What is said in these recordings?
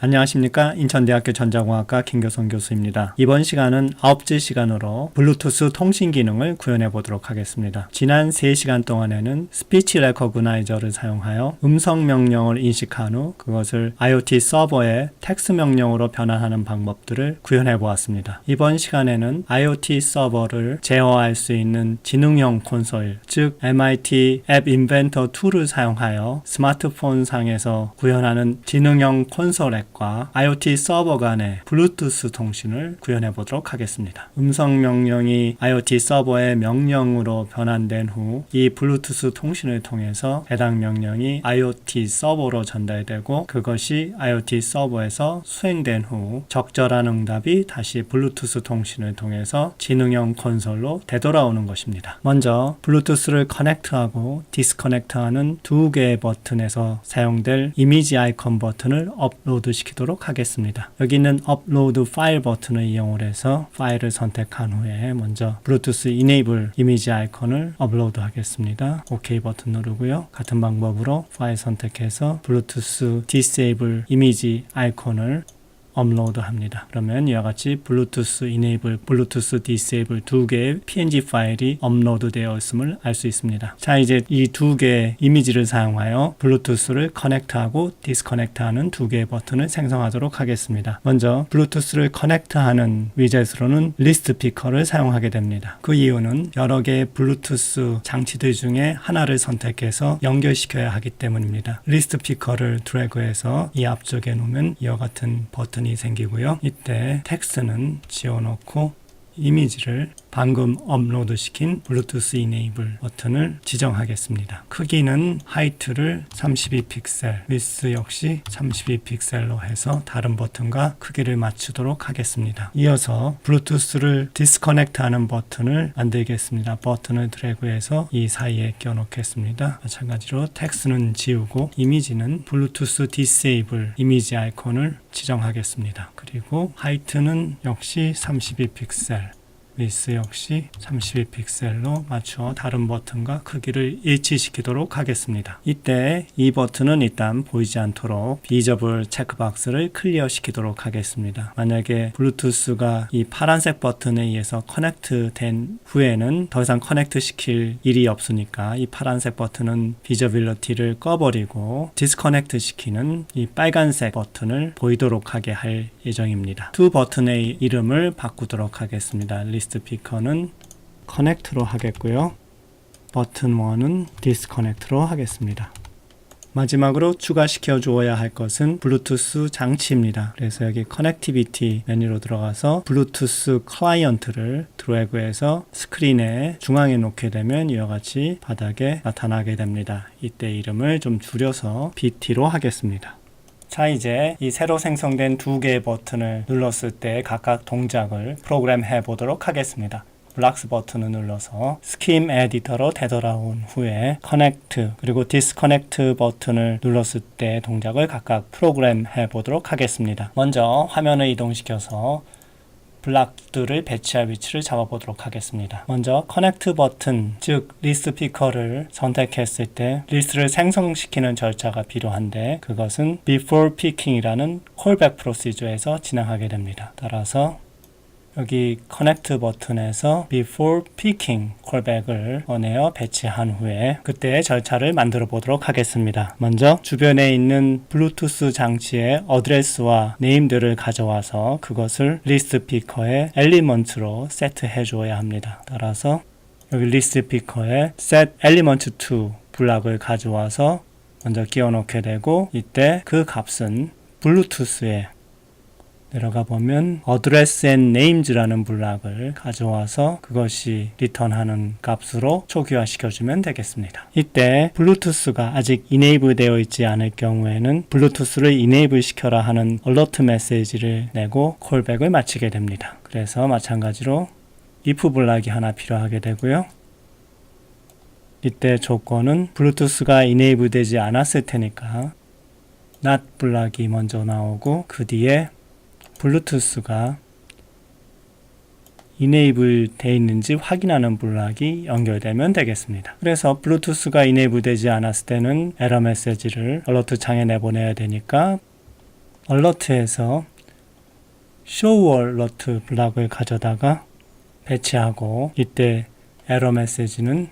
안녕하십니까. 인천대학교 전자공학과 김교성 교수입니다. 이번 시간은 9째 시간으로 블루투스 통신 기능을 구현해 보도록 하겠습니다. 지난 3시간 동안에는 스피치 레코그나이저를 사용하여 음성 명령을 인식한 후 그것을 IoT 서버에 텍스트 명령으로 변환하는 방법들을 구현해 보았습니다. 이번 시간에는 IoT 서버를 제어할 수 있는 지능형 콘솔, 즉 MIT 앱 인벤터 2를 사용하여 스마트폰 상에서 구현하는 지능형 콘솔 앱과 IoT 서버 간의 블루투스 통신을 구현해 보도록 하겠습니다. 음성 명령이 IoT 서버의 명령으로 변환된 후 이 블루투스 통신을 통해서 해당 명령이 IoT 서버로 전달되고 그것이 IoT 서버에서 수행된 후 적절한 응답이 다시 블루투스 통신을 통해서 지능형 콘솔로 되돌아오는 것입니다. 먼저 블루투스를 커넥트하고 디스커넥트하는 두 개의 버튼에서 사용될 이미지 아이콘 버튼을 업로드 시키도록 하겠습니다. 여기 있는 업로드 파일 버튼을 이용해서 파일을 선택한 후에 먼저 블루투스 이네이블 이미지 아이콘을 업로드 하겠습니다. OK 버튼 누르고요. 같은 방법으로 파일 선택해서 블루투스 디세이블 이미지 아이콘을 업로드 합니다. 그러면 이와 같이 블루투스 이네이블, 블루투스 디세이블 두 개의 PNG 파일이 업로드 되어 있음을 알 수 있습니다. 자, 이제 이 두 개의 이미지를 사용하여 블루투스를 커넥트하고 디스커넥트하는 두 개의 버튼을 생성하도록 하겠습니다. 먼저 블루투스를 커넥트하는 위젯으로는 리스트 피커를 사용하게 됩니다. 그 이유는 여러 개의 블루투스 장치들 중에 하나를 선택해서 연결시켜야 하기 때문입니다. 리스트 피커를 드래그해서 이 앞쪽에 놓으면 이와 같은 버튼이 생기고요. 이때 텍스트는 지워놓고 이미지를 방금 업로드 시킨 블루투스 이네이블 버튼을 지정하겠습니다. 크기는 하이트를 32픽셀, 위스 역시 32픽셀로 해서 다른 버튼과 크기를 맞추도록 하겠습니다. 이어서 블루투스를 디스커넥트하는 버튼을 만들겠습니다. 버튼을 드래그해서 이 사이에 껴놓겠습니다. 마찬가지로 텍스트는 지우고 이미지는 블루투스 디세이블 이미지 아이콘을 지정하겠습니다. 그리고 하이트는 역시 32픽셀, 위스 역시 32픽셀로 맞춰 다른 버튼과 크기를 일치시키도록 하겠습니다. 이때 이 버튼은 일단 보이지 않도록 비저블 체크박스를 클리어 시키도록 하겠습니다. 만약에 블루투스가 이 파란색 버튼에 의해서 커넥트 된 후에는 더 이상 커넥트 시킬 일이 없으니까 이 파란색 버튼은 비저빌리티를 꺼버리고 디스커넥트 시키는 이 빨간색 버튼을 보이도록 하게 할 예정입니다. 두 버튼의 이름을 바꾸도록 하겠습니다. 리스트 피커는 커넥트로 하겠고요. 버튼 1은 디스커넥트로 하겠습니다. 마지막으로 추가시켜 주어야 할 것은 블루투스 장치입니다. 그래서 여기 커넥티비티 메뉴로 들어가서 블루투스 클라이언트를 드래그해서 스크린의 중앙에 놓게 되면 이와 같이 바닥에 나타나게 됩니다. 이때 이름을 좀 줄여서 BT로 하겠습니다. 자, 이제 이 새로 생성된 두 개의 버튼을 눌렀을 때 각각 동작을 프로그램해 보도록 하겠습니다. 블락스 버튼을 눌러서 스킴 에디터로 되돌아온 후에 커넥트 그리고 디스커넥트 버튼을 눌렀을 때 동작을 각각 프로그램해 보도록 하겠습니다. 먼저 화면을 이동시켜서 블락들을 배치할 위치를 잡아보도록 하겠습니다. 먼저 커넥트 버튼, 즉 리스트 피커를 선택했을 때 리스트를 생성시키는 절차가 필요한데 그것은 before picking이라는 콜백 프로시저에서 진행하게 됩니다. 따라서 여기 커넥트 버튼에서 before picking 콜백을 꺼내어 배치한 후에 그때의 절차를 만들어 보도록 하겠습니다. 먼저 주변에 있는 블루투스 장치의 어드레스와 네임들을 가져와서 그것을 리스트 피커의 엘리먼트로 세트해 줘야 합니다. 따라서 여기 리스트 피커에 set element to 블락을 가져와서 먼저 끼워 놓게 되고 이때 그 값은 블루투스에 내려가 보면 address and names라는 블락을 가져와서 그것이 리턴하는 값으로 초기화 시켜주면 되겠습니다. 이때 블루투스가 아직 enable 되어 있지 않을 경우에는 블루투스를 enable 시켜라 하는 alert 메시지를 내고 콜백을 마치게 됩니다. 그래서 마찬가지로 if 블락이 하나 필요하게 되고요. 이때 조건은 블루투스가 enable 되지 않았을 테니까 not 블락이 먼저 나오고 그 뒤에 블루투스가 enable 되어 있는지 확인하는 블락이 연결되면 되겠습니다. 그래서 블루투스가 enable 되지 않았을 때는 에러 메시지를 알러트 창에 내보내야 되니까 얼러트에서 show alert 블락을 가져다가 배치하고, 이때 에러 메시지는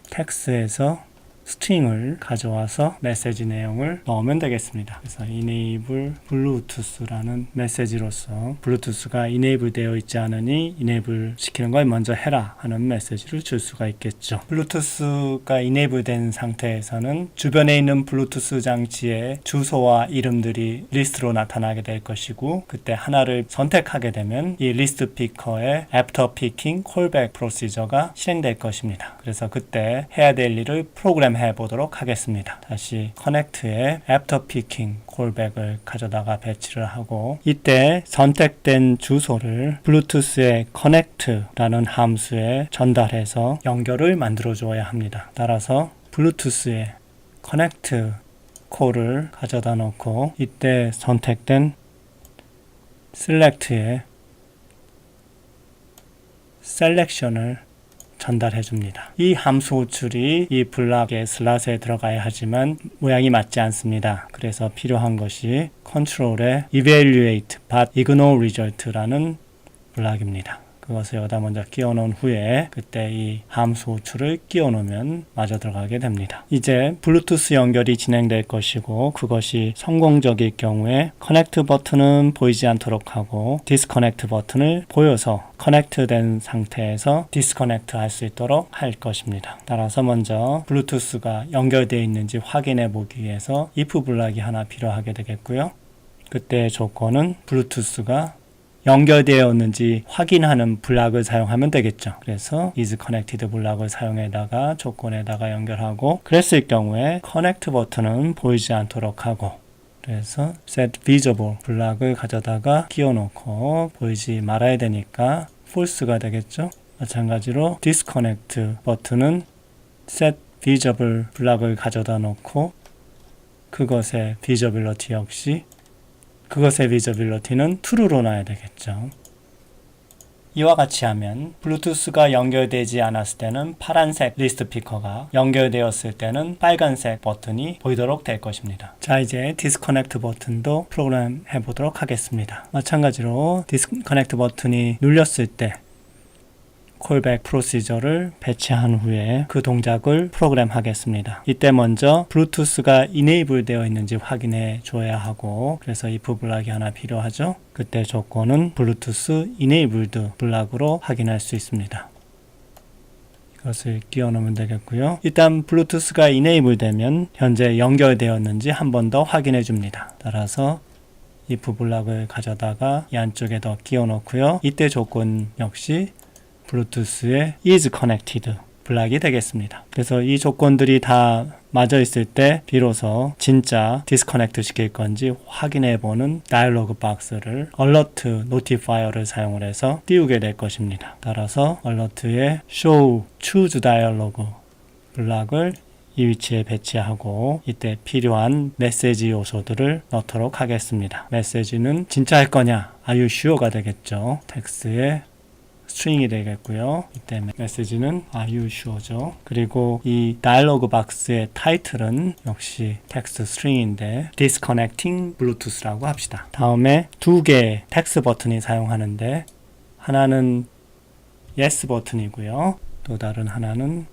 텍스트에서 스트링을 가져와서 메시지 내용을 넣으면 되겠습니다. 그래서 enable bluetooth라는 메시지로서 블루투스가 enable 되어 있지 않으니 enable 시키는 걸 먼저 해라 하는 메시지를 줄 수가 있겠죠. 블루투스가 enable 된 상태에서는 주변에 있는 블루투스 장치의 주소와 이름들이 리스트로 나타나게 될 것이고, 그때 하나를 선택하게 되면 이 리스트 피커의 after picking callback 프로시저가 실행될 것입니다. 그래서 그때 해야 될 일을 프로그램 해보도록 하겠습니다. 다시 connect에 after picking callback을 가져다가 배치를 하고, 이때 선택된 주소를 블루투스의 connect라는 함수에 전달해서 연결을 만들어 줘야 합니다. 따라서 블루투스의 connect 콜을 가져다 놓고, 이때 선택된 select에 selection을 전달해 줍니다. 이 함수 호출이 이 블락의 슬롯에 들어가야 하지만 모양이 맞지 않습니다. 그래서 필요한 것이 컨트롤의 evaluate but ignore result라는 블락입니다. 그것을 여기다 먼저 끼워 놓은 후에 그때 이 함수 호출을 끼워 놓으면 마저 들어가게 됩니다. 이제 블루투스 연결이 진행될 것이고, 그것이 성공적일 경우에 커넥트 버튼은 보이지 않도록 하고 디스커넥트 버튼을 보여서 커넥트 된 상태에서 디스커넥트 할 수 있도록 할 것입니다. 따라서 먼저 블루투스가 연결되어 있는지 확인해 보기 위해서 if 블락이 하나 필요하게 되겠고요. 그때 조건은 블루투스가 연결되었는지 확인하는 블락을 사용하면 되겠죠. 그래서 is connected 블락을 사용해다가 조건에다가 연결하고, 그랬을 경우에 connect 버튼은 보이지 않도록 하고, 그래서 set visible 블락을 가져다가 끼워놓고 보이지 말아야 되니까 false가 되겠죠. 마찬가지로 disconnect 버튼은 set visible 블락을 가져다 놓고, 그것의 visibility 역시 그것의 비저빌리티는 true로 놔야 되겠죠. 이와 같이 하면 블루투스가 연결되지 않았을 때는 파란색 리스트 피커가, 연결되었을 때는 빨간색 버튼이 보이도록 될 것입니다. 자, 이제 디스커넥트 버튼도 프로그램 해보도록 하겠습니다. 마찬가지로 디스커넥트 버튼이 눌렸을 때 콜백 프로시저를 배치한 후에 그 동작을 프로그램 하겠습니다. 이때 먼저 블루투스가 enable 되어 있는지 확인해 줘야 하고, 그래서 if 블락이 하나 필요하죠. 그때 조건은 블루투스 enabled 블락으로 확인할 수 있습니다. 이것을 끼워 넣으면 되겠고요. 일단 블루투스가 enable 되면 현재 연결되었는지 한 번 더 확인해 줍니다. 따라서 if 블락을 가져다가 이 안쪽에 더 끼워 넣고요. 이때 조건 역시 블루투스의 is connected 블락이 되겠습니다. 그래서 이 조건들이 다 맞아 있을 때 비로소 진짜 디스커넥트 시킬 건지 확인해 보는 다이얼로그 박스를 alert notifier를 사용을 해서 띄우게 될 것입니다. 따라서 alert의 show choose dialog 블락을 이 위치에 배치하고, 이때 필요한 메시지 요소들을 넣도록 하겠습니다. 메시지는 진짜 할 거냐, are you sure가 되겠죠. 텍스트에 스트링이 되겠고요. 이때 메시지는 Are you sure죠. 그리고 이 다이얼로그 박스의 타이틀은 역시 텍스트 스트링인데 Disconnecting Bluetooth라고 합시다. 다음에 두 개의 텍스트 버튼이 사용하는데, 하나는 Yes 버튼이고요. 또 다른 하나는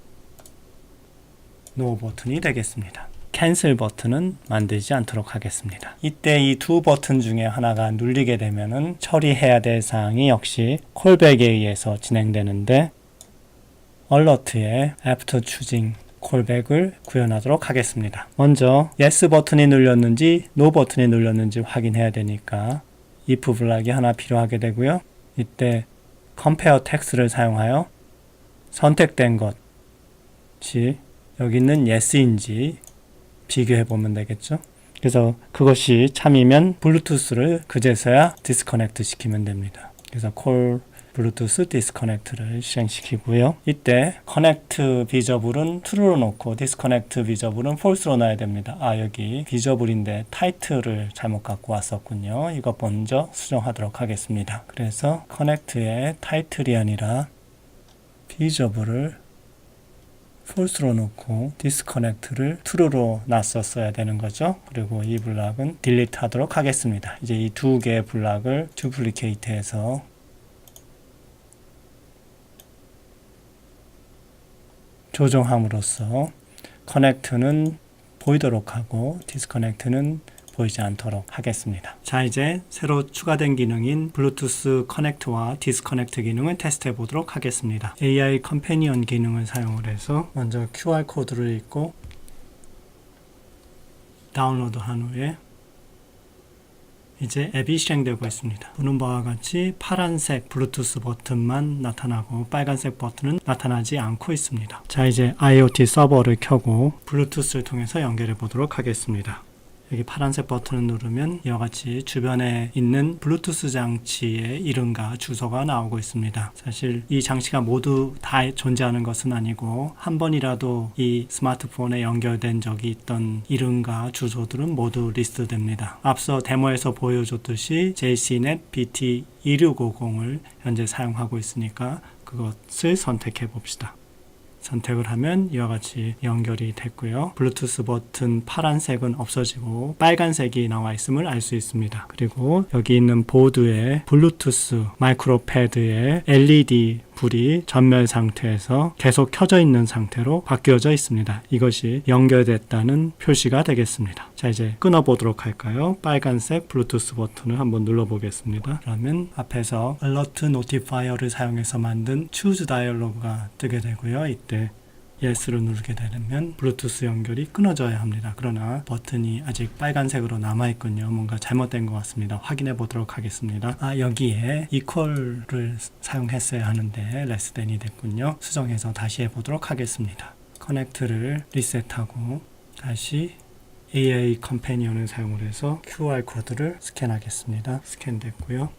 No 버튼이 되겠습니다. 캔슬 버튼은 만들지 않도록 하겠습니다. 이때 이 두 버튼 중에 하나가 눌리게 되면은 처리해야 될 사항이 역시 콜백에 의해서 진행되는데, alert에 after choosing 콜백을 구현하도록 하겠습니다. 먼저 yes 버튼이 눌렸는지 no 버튼이 눌렸는지 확인해야 되니까 if 블락이 하나 필요하게 되고요. 이때 compare text를 사용하여 선택된 것이 여기 있는 yes인지 비교해 보면 되겠죠. 그래서 그것이 참이면 블루투스를 그제서야 디스커넥트 시키면 됩니다. 그래서 call 블루투스 디스커넥트를 실행시키고요. 이때 커넥트 비저블은 true로 놓고 디스커넥트 비저블은 false로 놔야 됩니다. 여기 비저블인데 타이틀을 잘못 갖고 왔었군요. 이거 먼저 수정하도록 하겠습니다. 그래서 커넥트의 타이틀이 아니라 비저블을 false로 놓고 disconnect를 true로 놨었어야 되는 거죠. 그리고 이 블락은 delete 하도록 하겠습니다. 이제 이 두 개의 블락을 duplicate 해서 조정함으로써 connect는 보이도록 하고 disconnect는 보이지 않도록 하겠습니다. 자, 이제 새로 추가된 기능인 블루투스 커넥트와 디스커넥트 기능을 테스트해 보도록 하겠습니다. AI 컴패니언 기능을 사용을 해서 먼저 QR 코드를 읽고 다운로드 한 후에 이제 앱이 실행되고 있습니다. 보는 바와 같이 파란색 블루투스 버튼만 나타나고 빨간색 버튼은 나타나지 않고 있습니다. 자, 이제 IoT 서버를 켜고 블루투스를 통해서 연결해 보도록 하겠습니다. 여기 파란색 버튼을 누르면 이와 같이 주변에 있는 블루투스 장치의 이름과 주소가 나오고 있습니다. 사실 이 장치가 모두 다 존재하는 것은 아니고 한 번이라도 이 스마트폰에 연결된 적이 있던 이름과 주소들은 모두 리스트됩니다. 앞서 데모에서 보여줬듯이 JCNet BT2650을 현재 사용하고 있으니까 그것을 선택해 봅시다. 선택을 하면 이와 같이 연결이 됐고요. 블루투스 버튼 파란색은 없어지고 빨간색이 나와 있음을 알 수 있습니다. 그리고 여기 있는 보드에 블루투스 마이크로 패드에 LED 불이 전멸 상태에서 계속 켜져 있는 상태로 바뀌어져 있습니다. 이것이 연결됐다는 표시가 되겠습니다. 자, 이제 끊어보도록 할까요? 빨간색 블루투스 버튼을 한번 눌러보겠습니다. 그러면 앞에서 Alert Notifier를 사용해서 만든 Choose 다이얼로그가 뜨게 되고요. 이때 Yes를 누르게 되면 블루투스 연결이 끊어져야 합니다. 그러나 버튼이 아직 빨간색으로 남아있군요. 뭔가 잘못된 것 같습니다. 확인해 보도록 하겠습니다. 여기에 equal를 사용했어야 하는데 less than이 됐군요. 수정해서 다시 해보도록 하겠습니다. 커넥트를 리셋하고 다시 AI 컴패니언을 사용을 해서 QR 코드를 스캔하겠습니다. 스캔됐고요.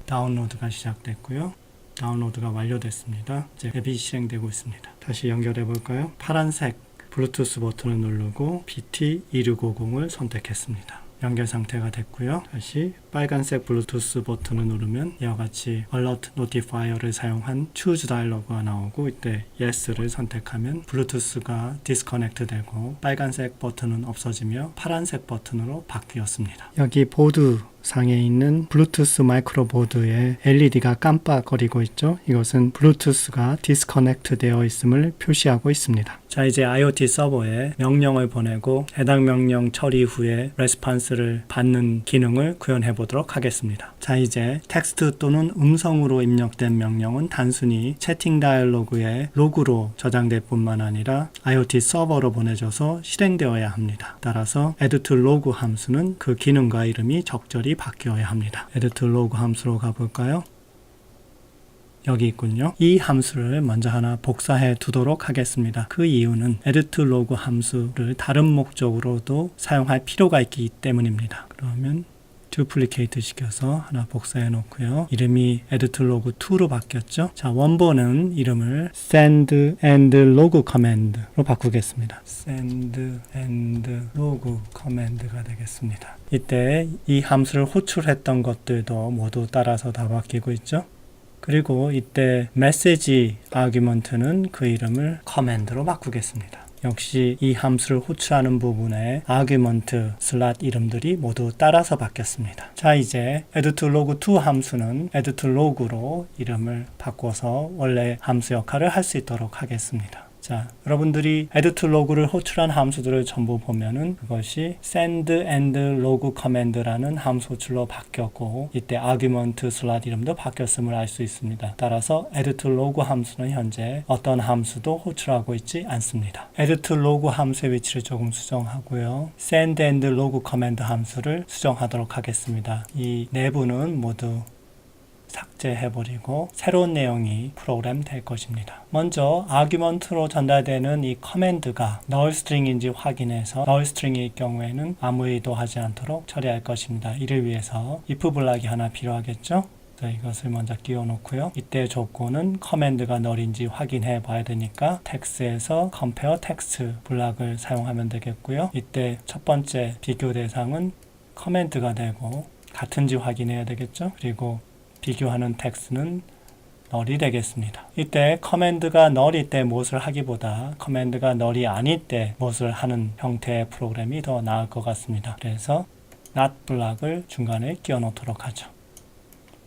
다운로드가 시작됐고요. 다운로드가 완료됐습니다. 이제 앱이 실행되고 있습니다. 다시 연결해 볼까요? 파란색 블루투스 버튼을 누르고 BT2650을 선택했습니다. 연결 상태가 됐고요. 다시 빨간색 블루투스 버튼을 누르면 이와 같이 Alert Notifier를 사용한 Choose 다이얼로그가 나오고 이때 Yes를 선택하면 블루투스가 디스커넥트 되고 빨간색 버튼은 없어지며 파란색 버튼으로 바뀌었습니다. 여기 보드 상에 있는 블루투스 마이크로 보드에 LED가 깜빡거리고 있죠. 이것은 블루투스가 디스커넥트 되어 있음을 표시하고 있습니다. 자, 이제 IoT 서버에 명령을 보내고 해당 명령 처리 후에 레스폰스를 받는 기능을 구현해 보도록 하겠습니다. 자, 이제 텍스트 또는 음성으로 입력된 명령은 단순히 채팅 다이얼로그의 로그로 저장될 뿐만 아니라 IoT 서버로 보내져서 실행되어야 합니다. 따라서 add to log 함수는 그 기능과 이름이 적절히 바뀌어야 합니다. add to log 함수로 가볼까요? 여기 있군요. 이 함수를 먼저 하나 복사해 두도록 하겠습니다. 그 이유는 add to log 함수를 다른 목적으로도 사용할 필요가 있기 때문입니다. 그러면 duplicate 시켜서 하나 복사해 놓고요. 이름이 add to log 2로 바뀌었죠. 자, 원본은 이름을 send and log command로 바꾸겠습니다. send and log command가 되겠습니다. 이때 이 함수를 호출했던 것들도 모두 따라서 다 바뀌고 있죠. 그리고 이때 메시지 아규먼트는 그 이름을 커맨드로 바꾸겠습니다. 역시 이 함수를 호출하는 부분에 아규먼트 슬롯 이름들이 모두 따라서 바뀌었습니다. 자, 이제 add to log 2 함수는 add to log로 이름을 바꿔서 원래 함수 역할을 할 수 있도록 하겠습니다. 자, 여러분들이 add to log를 호출한 함수들을 전부 보면은 그것이 send and log command라는 함수 호출로 바뀌었고 이때 argument 슬롯 이름도 바뀌었음을 알 수 있습니다. 따라서 add to log 함수는 현재 어떤 함수도 호출하고 있지 않습니다. add to log 함수의 위치를 조금 수정하고요. send and log command 함수를 수정하도록 하겠습니다. 이 내부는 모두 삭제해버리고 새로운 내용이 프로그램 될 것입니다. 먼저 아규먼트로 전달되는 이 커맨드가 null string인지 확인해서 null string일 경우에는 아무 일도 하지 않도록 처리할 것입니다. 이를 위해서 if 블락이 하나 필요하겠죠? 자, 이것을 먼저 끼워 놓고요. 이때 조건은 커맨드가 null인지 확인해 봐야 되니까 text에서 compare text 블락을 사용하면 되겠고요. 이때 첫 번째 비교 대상은 커맨드가 되고 같은지 확인해야 되겠죠? 그리고 비교하는 텍스트는 널이 되겠습니다. 이때 커맨드가 널일 때 무엇을 하기보다 커맨드가 널이 아닐 때 무엇을 하는 형태의 프로그램이 더 나을 것 같습니다. 그래서 not block을 중간에 끼워 놓도록 하죠.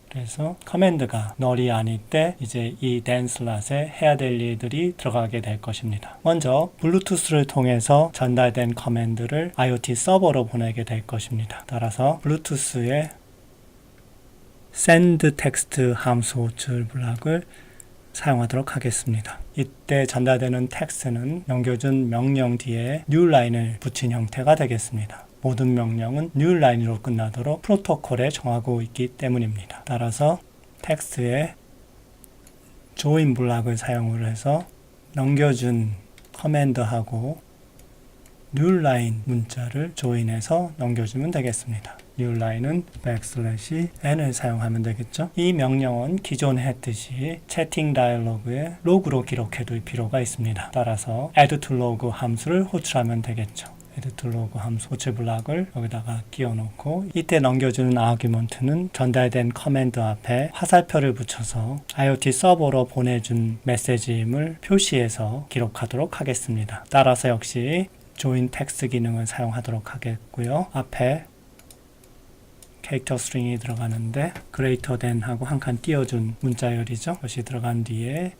그래서 커맨드가 널이 아닐 때 이제 이 then 슬롯에 해야 될 일들이 들어가게 될 것입니다. 먼저 블루투스를 통해서 전달된 커맨드를 IoT 서버로 보내게 될 것입니다. 따라서 블루투스의 send text 함수 호출 블록을 사용하도록 하겠습니다. 이때 전달되는 텍스트는 넘겨준 명령 뒤에 new line을 붙인 형태가 되겠습니다. 모든 명령은 new line으로 끝나도록 프로토콜에 정하고 있기 때문입니다. 따라서 텍스트에 join 블록을 사용을 해서 넘겨준 커맨드하고 new line 문자를 join해서 넘겨주면 되겠습니다. new line은 \n을 사용하면 되겠죠. 이 명령은 기존에 했듯이 채팅 다이얼로그에 로그로 기록해둘 필요가 있습니다. 따라서 add to log 함수를 호출하면 되겠죠. add to log 함수 호출 블록을 여기다가 끼워 놓고 이때 넘겨주는 아규먼트는 전달된 커맨드 앞에 화살표를 붙여서 IoT 서버로 보내준 메시지임을 표시해서 기록하도록 하겠습니다. 따라서 역시 join text 기능을 사용하도록 하겠고요. 앞에 캐릭터 스트링이 들어가는데 greater than 하고 한 칸 띄워준 문자열이죠. 그것이 들어간 뒤에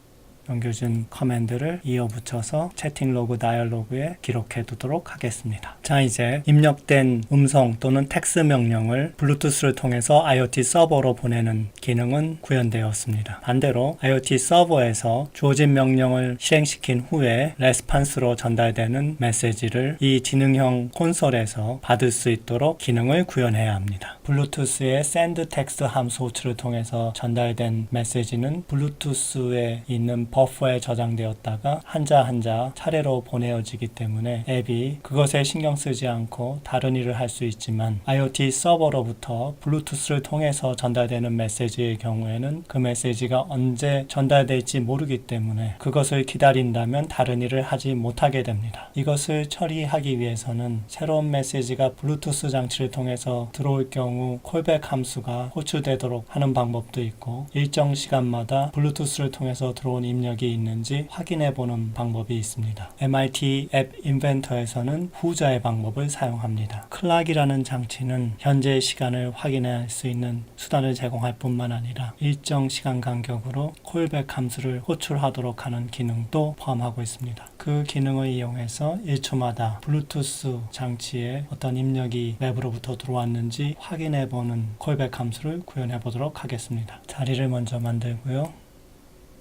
넘겨준 커맨드를 이어붙여서 채팅 로그 다이얼로그에 기록해 두도록 하겠습니다. 자, 이제 입력된 음성 또는 텍스트 명령을 블루투스를 통해서 IoT 서버로 보내는 기능은 구현되었습니다. 반대로 IoT 서버에서 주어진 명령을 실행시킨 후에 레스판스로 전달되는 메시지를 이 지능형 콘솔에서 받을 수 있도록 기능을 구현해야 합니다. 블루투스의 send text 함수 호출을 통해서 전달된 메시지는 블루투스에 있는 버퍼에 저장되었다가 한자 한자 차례로 보내어지기 때문에 앱이 그것에 신경 쓰지 않고 다른 일을 할 수 있지만 IoT 서버로부터 블루투스를 통해서 전달되는 메시지의 경우에는 그 메시지가 언제 전달될지 모르기 때문에 그것을 기다린다면 다른 일을 하지 못하게 됩니다. 이것을 처리하기 위해서는 새로운 메시지가 블루투스 장치를 통해서 들어올 경우 콜백 함수가 호출되도록 하는 방법도 있고 일정 시간마다 블루투스를 통해서 들어온 입력이 있는지 확인해 보는 방법이 있습니다. MIT 앱 인벤터에서는 후자의 방법을 사용합니다. 클락이라는 장치는 현재 시간을 확인할 수 있는 수단을 제공할 뿐만 아니라 일정 시간 간격으로 콜백 함수를 호출하도록 하는 기능도 포함하고 있습니다. 그 기능을 이용해서 1초마다 블루투스 장치에 어떤 입력이 웹으로부터 들어왔는지 확인해 보는 콜백 함수를 구현해 보도록 하겠습니다. 자리를 먼저 만들고요.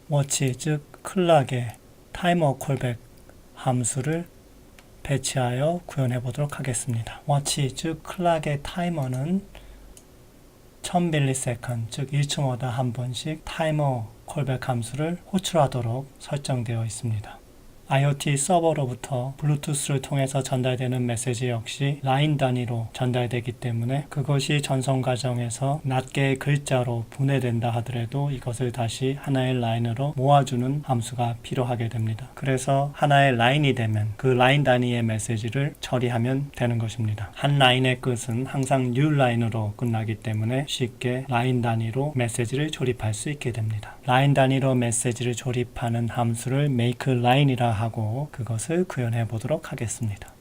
워치 즉 클락의 타이머 콜백 함수를 배치하여 구현해 보도록 하겠습니다. 워치 즉 클락의 타이머는 1000ms 즉 1초마다 한 번씩 타이머 콜백 함수를 호출하도록 설정되어 있습니다. IoT 서버로부터 블루투스를 통해서 전달되는 메시지 역시 라인 단위로 전달되기 때문에 그것이 전송 과정에서 낱개의 글자로 분해된다 하더라도 이것을 다시 하나의 라인으로 모아주는 함수가 필요하게 됩니다. 그래서 하나의 라인이 되면 그 라인 단위의 메시지를 처리하면 되는 것입니다. 한 라인의 끝은 항상 new 라인으로 끝나기 때문에 쉽게 라인 단위로 메시지를 조립할 수 있게 됩니다. 라인 단위로 메시지를 조립하는 함수를 make line이라 하고 그것을 구현해 보도록 하겠습니다.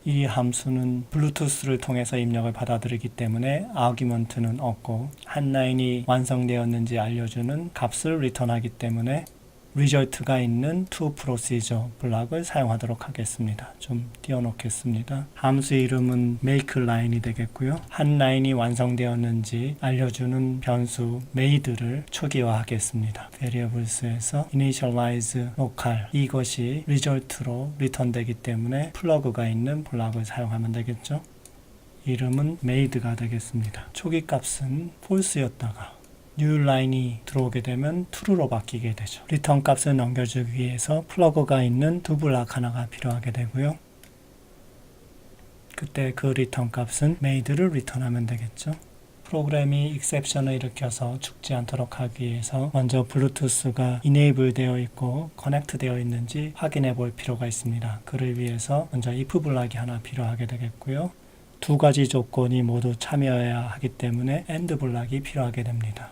이 함수는 블루투스를 통해서 입력을 받아들이기 때문에 아규먼트는 없고 한 라인이 완성되었는지 알려주는 값을 리턴하기 때문에 리절트가 있는 toProcedure 블록을 사용하도록 하겠습니다. 좀 띄워놓겠습니다. 함수 이름은 makeLine이 되겠고요. 한 라인이 완성되었는지 알려주는 변수 made를 초기화하겠습니다. variables에서 initialize local 이것이 result로 리턴되기 때문에 플러그가 있는 블록을 사용하면 되겠죠. 이름은 made가 되겠습니다. 초기 값은 false였다가 new line이 들어오게 되면 true로 바뀌게 되죠. 리턴 값을 넘겨주기 위해서 플러그가 있는 두 블록 하나가 필요하게 되고요. 그때 그 리턴 값은 made를 리턴하면 되겠죠. 프로그램이 exception을 일으켜서 죽지 않도록 하기 위해서 먼저 블루투스가 enable 되어 있고 connect 되어 있는지 확인해 볼 필요가 있습니다. 그를 위해서 먼저 if 블록이 하나 필요하게 되겠고요. 두 가지 조건이 모두 참여해야 하기 때문에 AND 블록이 필요하게 됩니다.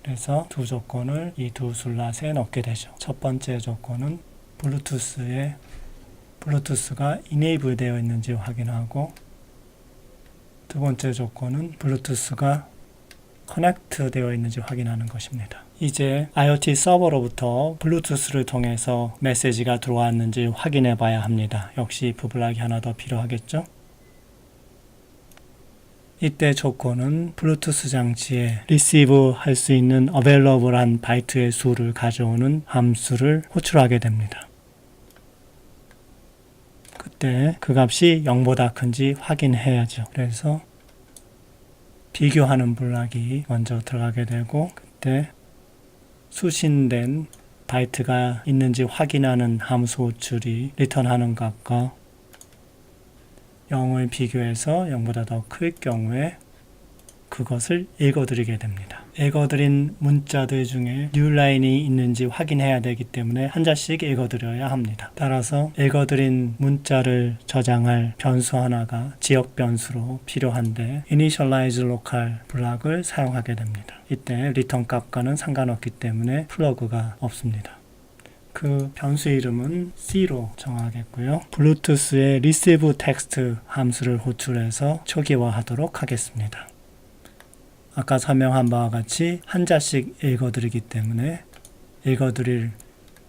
그래서 두 조건을 이 두 슬롯에 넣게 되죠. 첫 번째 조건은 블루투스가 enable 되어 있는지 확인하고, 두 번째 조건은 블루투스가 커넥트 되어 있는지 확인하는 것입니다. 이제 IoT 서버로부터 블루투스를 통해서 메시지가 들어왔는지 확인해 봐야 합니다. 역시 부블락이 하나 더 필요하겠죠? 이때 조건은 블루투스 장치에 리시브 할 수 있는 available한 바이트의 수를 가져오는 함수를 호출하게 됩니다. 그때 그 값이 0보다 큰지 확인해야죠. 그래서 비교하는 블락이 먼저 들어가게 되고, 그때 수신된 바이트가 있는지 확인하는 함수 호출이 리턴하는 값과 0을 비교해서 0보다 더 클 경우에 그것을 읽어드리게 됩니다. 읽어드린 문자들 중에 뉴라인이 있는지 확인해야 되기 때문에 한 자씩 읽어드려야 합니다. 따라서 읽어드린 문자를 저장할 변수 하나가 지역 변수로 필요한데 initialize local 블락을 사용하게 됩니다. 이때 리턴 값과는 상관없기 때문에 플러그가 없습니다. 그 변수 이름은 C로 정하겠고요. 블루투스의 receive text 함수를 호출해서 초기화하도록 하겠습니다. 아까 설명한 바와 같이 한자씩 읽어드리기 때문에 읽어드릴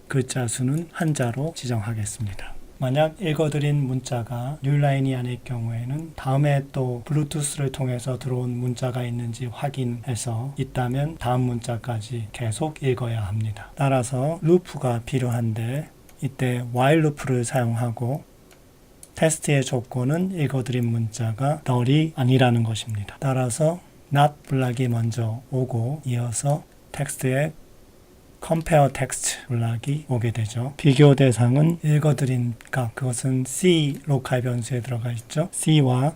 글자 수는 한자로 지정하겠습니다. 만약 읽어드린 문자가 뉴라인이 아닐 경우에는 다음에 또 블루투스를 통해서 들어온 문자가 있는지 확인해서 있다면 다음 문자까지 계속 읽어야 합니다. 따라서 루프가 필요한데 이때 while 루프를 사용하고 테스트의 조건은 읽어드린 문자가 null이 아니라는 것입니다. 따라서 not 블락이 먼저 오고 이어서 텍스트에 compare text 블락이 오게 되죠. 비교 대상은 읽어드린 값, 그것은 C 로컬 변수에 들어가 있죠. C와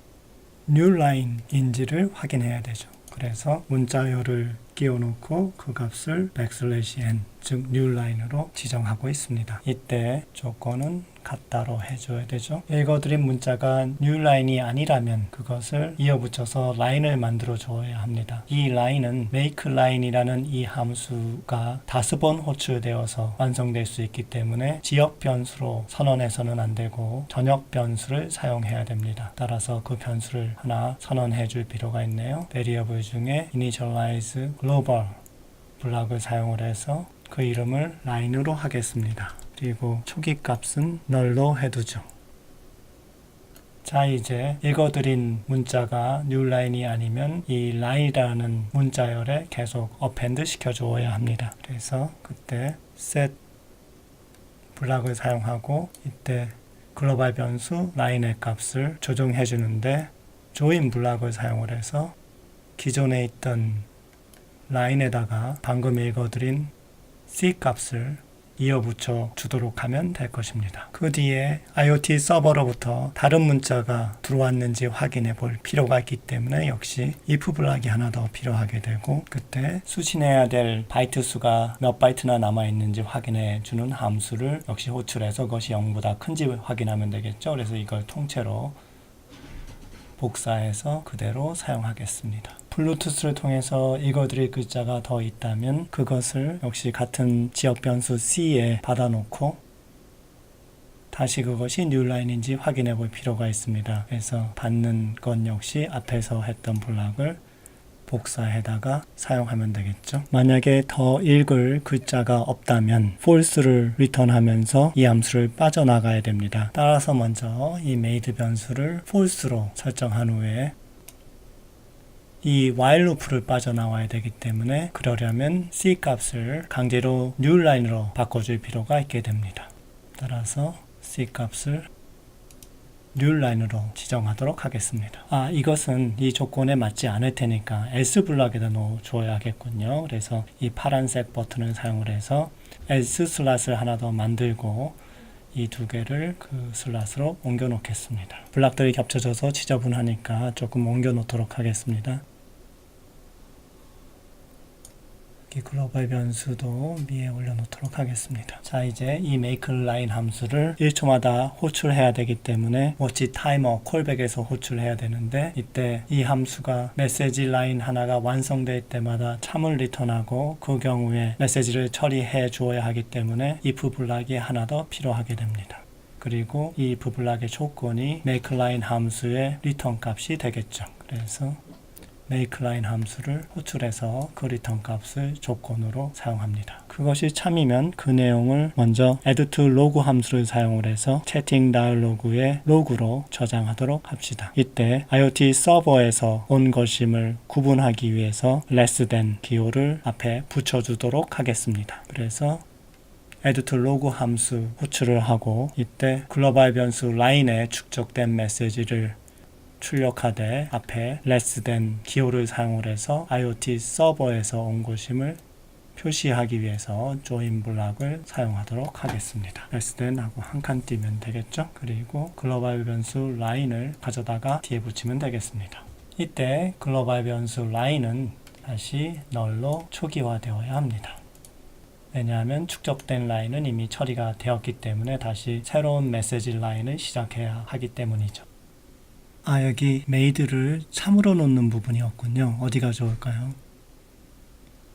newline인지를 확인해야 되죠. 그래서 문자열을 끼워놓고 그 값을 \n, 즉 newline으로 지정하고 있습니다. 이때 조건은 같다로 해줘야 되죠. 읽어드린 문자가 newline이 아니라면 그것을 이어붙여서 라인을 만들어 줘야 합니다. 이 라인은 makeLine이라는 이 함수가 5번 호출되어서 완성될 수 있기 때문에 지역 변수로 선언해서는 안 되고 전역 변수를 사용해야 됩니다. 따라서 그 변수를 하나 선언해 줄 필요가 있네요. variable 중에 initialize global 블락을 사용을 해서 그 이름을 라인으로 하겠습니다. 그리고 초기 값은 null로 해두죠. 자, 이제 읽어드린 문자가 newline이 아니면 이 line이라는 문자열에 계속 append 시켜주어야 합니다. 그래서 그때 set 블락을 사용하고 이때 글로벌 변수 line의 값을 조정해 주는데 join 블락을 사용을 해서 기존에 있던 line에다가 방금 읽어드린 C 값을 이어붙여 주도록 하면 될 것입니다. 그 뒤에 IoT 서버로부터 다른 문자가 들어왔는지 확인해 볼 필요가 있기 때문에 역시 if 블락이 하나 더 필요하게 되고, 그때 수신해야 될 바이트 수가 몇 바이트나 남아있는지 확인해 주는 함수를 역시 호출해서 그것이 0보다 큰지 확인하면 되겠죠. 그래서 이걸 통째로 복사해서 그대로 사용하겠습니다. 블루투스를 통해서 읽어드릴 글자가 더 있다면 그것을 역시 같은 지역 변수 C에 받아놓고 다시 그것이 뉴라인인지 확인해 볼 필요가 있습니다. 그래서 받는 건 역시 앞에서 했던 블락을 복사해다가 사용하면 되겠죠. 만약에 더 읽을 글자가 없다면 false를 리턴하면서 이 함수를 빠져나가야 됩니다. 따라서 먼저 이 made 변수를 false로 설정한 후에 이 while 루프를 빠져나와야 되기 때문에 그러려면 C 값을 강제로 newline으로 바꿔줄 필요가 있게 됩니다. 따라서 C 값을 newline으로 지정하도록 하겠습니다. 이것은 이 조건에 맞지 않을 테니까 else 블락에다 넣어줘야겠군요. 그래서 이 파란색 버튼을 사용을 해서 else 슬롯을 하나 더 만들고 이 두 개를 그 슬롯으로 옮겨 놓겠습니다. 블락들이 겹쳐져서 지저분하니까 조금 옮겨 놓도록 하겠습니다. 이 글로벌 변수도 위에 올려놓도록 하겠습니다. 자, 이제 이 make line 함수를 1초마다 호출해야 되기 때문에 watch timer 콜백에서 호출해야 되는데, 이때 이 함수가 메시지 라인 하나가 완성될 때마다 참을 리턴하고 그 경우에 메시지를 처리해 주어야 하기 때문에 if 블락이 하나 더 필요하게 됩니다. 그리고 이 if 블락의 조건이 make line 함수의 리턴 값이 되겠죠. 그래서 make line 함수를 호출해서 그 리턴 값을 조건으로 사용합니다. 그것이 참이면 그 내용을 먼저 add to log 함수를 사용을 해서 채팅 다이얼로그의 로그로 저장하도록 합시다. 이때 IoT 서버에서 온 것임을 구분하기 위해서 less than 기호를 앞에 붙여주도록 하겠습니다. 그래서 add to log 함수 호출을 하고, 이때 글로벌 변수 라인에 축적된 메시지를 출력하되 앞에 less than 기호를 사용을 해서 IoT 서버에서 온 것임을 표시하기 위해서 join 블락을 사용하도록 하겠습니다. less than 하고 한 칸 띄면 되겠죠. 그리고 글로벌 변수 라인을 가져다가 뒤에 붙이면 되겠습니다. 이때 글로벌 변수 라인은 다시 null로 초기화되어야 합니다. 왜냐하면 축적된 라인은 이미 처리가 되었기 때문에 다시 새로운 메시지 라인을 시작해야 하기 때문이죠. 여기 made를 참으로 놓는 부분이었군요. 어디가 좋을까요?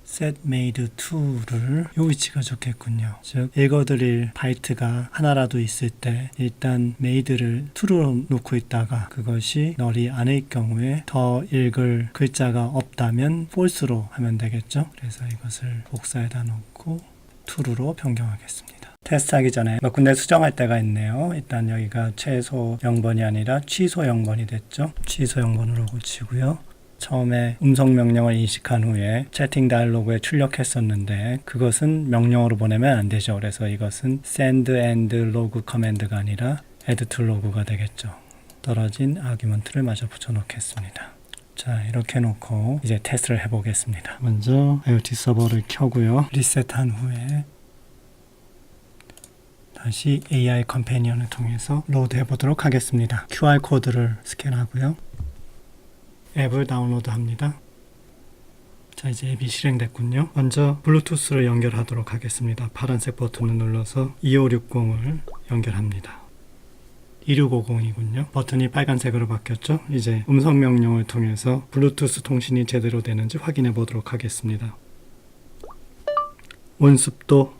set made to를 이 위치가 좋겠군요. 즉 읽어드릴 바이트가 하나라도 있을 때 일단 made를 to로 놓고 있다가 그것이 null이 아닐 경우에 더 읽을 글자가 없다면 false로 하면 되겠죠. 그래서 이것을 복사에다 놓고 true로 변경하겠습니다. 테스트하기 전에 몇 군데 수정할 때가 있네요. 일단 여기가 최소 0번이 아니라 취소 0번이 됐죠. 취소 0번으로 고치고요. 처음에 음성 명령을 인식한 후에 채팅 다이얼로그에 출력했었는데 그것은 명령으로 보내면 안 되죠. 그래서 이것은 send and log 커맨드가 아니라 add to log가 되겠죠. 떨어진 아규먼트를 마저 붙여놓겠습니다. 자, 이렇게 놓고 이제 테스트를 해보겠습니다. 먼저 IoT 서버를 켜고요. 리셋한 후에 다시 AI 컴패니언을 통해서 로드 해보도록 하겠습니다. QR코드를 스캔하고요. 앱을 다운로드 합니다. 자, 이제 앱이 실행됐군요. 먼저 블루투스를 연결하도록 하겠습니다. 파란색 버튼을 눌러서 2560을 연결합니다. 2650이군요. 버튼이 빨간색으로 바뀌었죠. 이제 음성 명령을 통해서 블루투스 통신이 제대로 되는지 확인해 보도록 하겠습니다. 온습도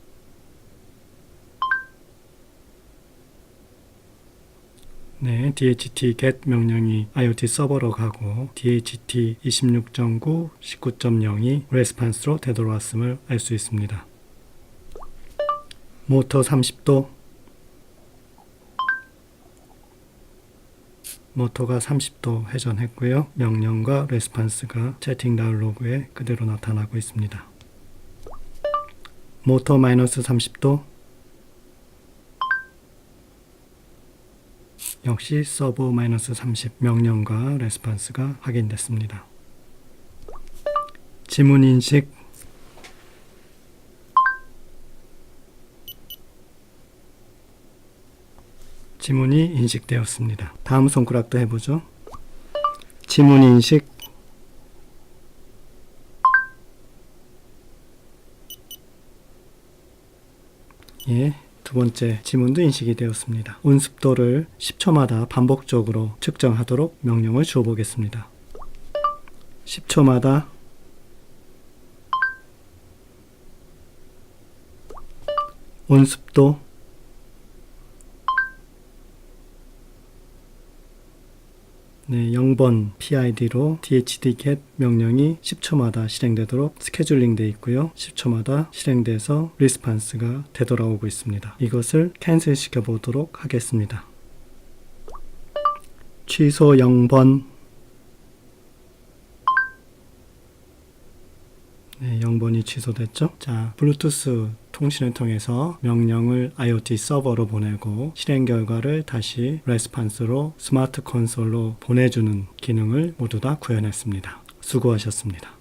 네, DHT get 명령이 IoT 서버로 가고 DHT 26.9, 19.0이 레스판스로 되돌아왔음을 알 수 있습니다. 모터 30도, 모터가 30도 회전했고요. 명령과 레스판스가 채팅 다이얼로그에 그대로 나타나고 있습니다. 모터 마이너스 30도, 역시 서버 마이너스 30 명령과 레스판스가 확인됐습니다. 지문 인식, 지문이 인식되었습니다. 다음 손가락도 해보죠. 지문 인식, 예. 두 번째 지문도 인식이 되었습니다. 온습도를 10초마다 반복적으로 측정하도록 명령을 주어 보겠습니다. 10초마다 온습도 네, 0번 PID로 DHT get 명령이 10초마다 실행되도록 스케줄링 되어 있고요. 10초마다 실행돼서 리스판스가 되돌아오고 있습니다. 이것을 캔슬 시켜 보도록 하겠습니다. 취소 0번 네, 0번이 취소됐죠. 자, 블루투스 통신을 통해서 명령을 IoT 서버로 보내고 실행 결과를 다시 레스판스로 스마트 콘솔로 보내주는 기능을 모두 다 구현했습니다. 수고하셨습니다.